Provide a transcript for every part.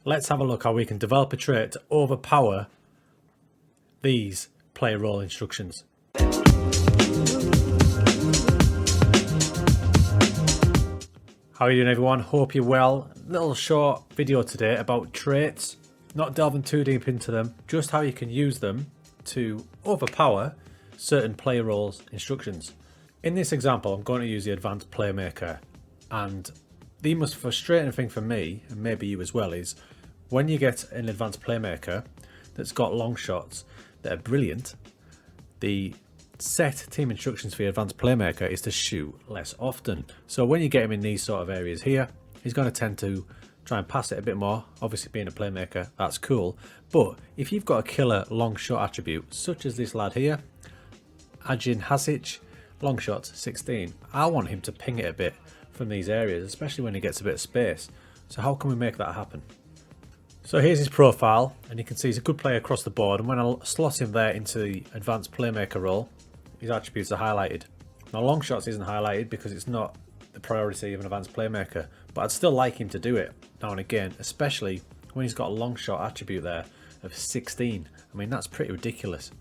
let's have a look how we can develop a trait to overpower these play role instructions. How are you doing, everyone? Hope you're well. Little short video today about traits, not delving too deep into them, just how you can use them to overpower certain play roles instructions. In this example, I'm going to use the advanced playmaker, and the most frustrating thing for me, and maybe you as well, is when you get an advanced playmaker that's got long shots that are brilliant, the set team instructions for your advanced playmaker is to shoot less often. So when you get him in these sort of areas here, he's going to tend to try and pass it a bit more. Obviously, being a playmaker, that's cool. But if you've got a killer long shot attribute, such as this lad here, Ajin Hasic, long shots 16, I want him to ping it a bit from these areas, especially when he gets a bit of space. So how can we make that happen? So here's his profile, and you can see he's a good player across the board, and when I slot him there into the advanced playmaker role, his attributes are highlighted. Now long shots isn't highlighted because it's not the priority of an advanced playmaker, but I'd still like him to do it now and again, especially when he's got a long shot attribute there of 16. I mean, that's pretty ridiculous.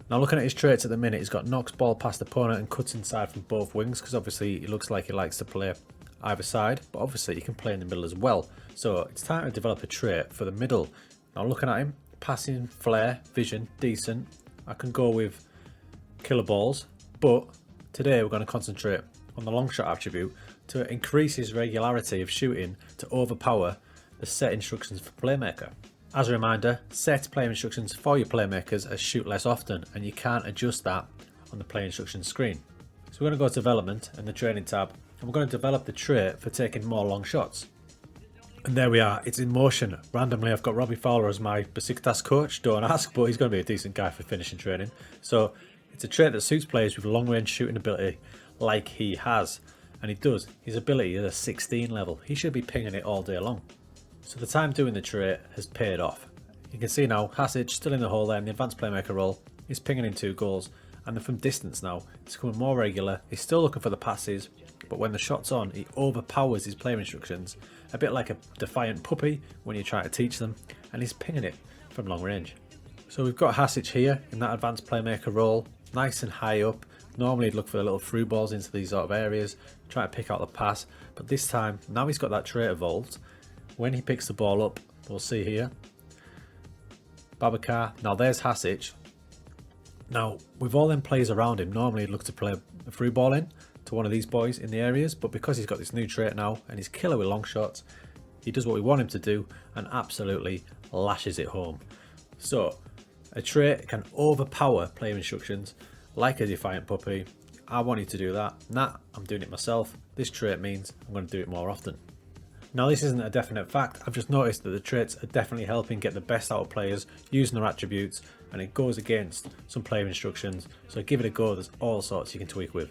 Now looking at his traits at the minute, he's got knocks ball past opponent and cuts inside from both wings, because obviously it looks like he likes to play either side, but obviously he can play in the middle as well. So it's time to develop a trait for the middle. Now looking at him, passing, flair, vision, decent. I can go with killer balls, but today we're going to concentrate on the long shot attribute to increase his regularity of shooting to overpower the set instructions for playmaker. As a reminder, set play instructions for your playmakers are shoot less often, and you can't adjust that on the play instructions screen. So we're going to go to development and the training tab, and we're going to develop the trait for taking more long shots. And there we are, it's in motion. Randomly I've got Robbie Fowler as my Besiktas coach, don't ask, but he's going to be a decent guy for finishing training. So it's a trait that suits players with long range shooting ability like he has, and he does. His ability is a 16 level, he should be pinging it all day long. So the time doing the trait has paid off. You can see now Hasic still in the hole there in the advanced playmaker role. He's pinging in 2 goals, and then from distance now it's becoming more regular. He's still looking for the passes, but when the shot's on, he overpowers his player instructions, a bit like a defiant puppy when you try to teach them, and he's pinging it from long range. So we've got Hasic here in that advanced playmaker role, nice and high up. Normally he'd look for the little through balls into these sort of areas, try to pick out the pass, but this time, now he's got that trait evolved. When he picks the ball up, we'll see here, Babacar, now there's Hasic. Now, with all them players around him, normally he'd look to play a through ball in to one of these boys in the areas, but because he's got this new trait now and he's killer with long shots, he does what we want him to do and absolutely lashes it home. So a trait can overpower player instructions like a defiant puppy. I want you to do that. Nah, I'm doing it myself. This trait means I'm going to do it more often. Now this isn't a definite fact, I've just noticed that the traits are definitely helping get the best out of players using their attributes, and it goes against some player instructions, so give it a go. There's all sorts you can tweak with.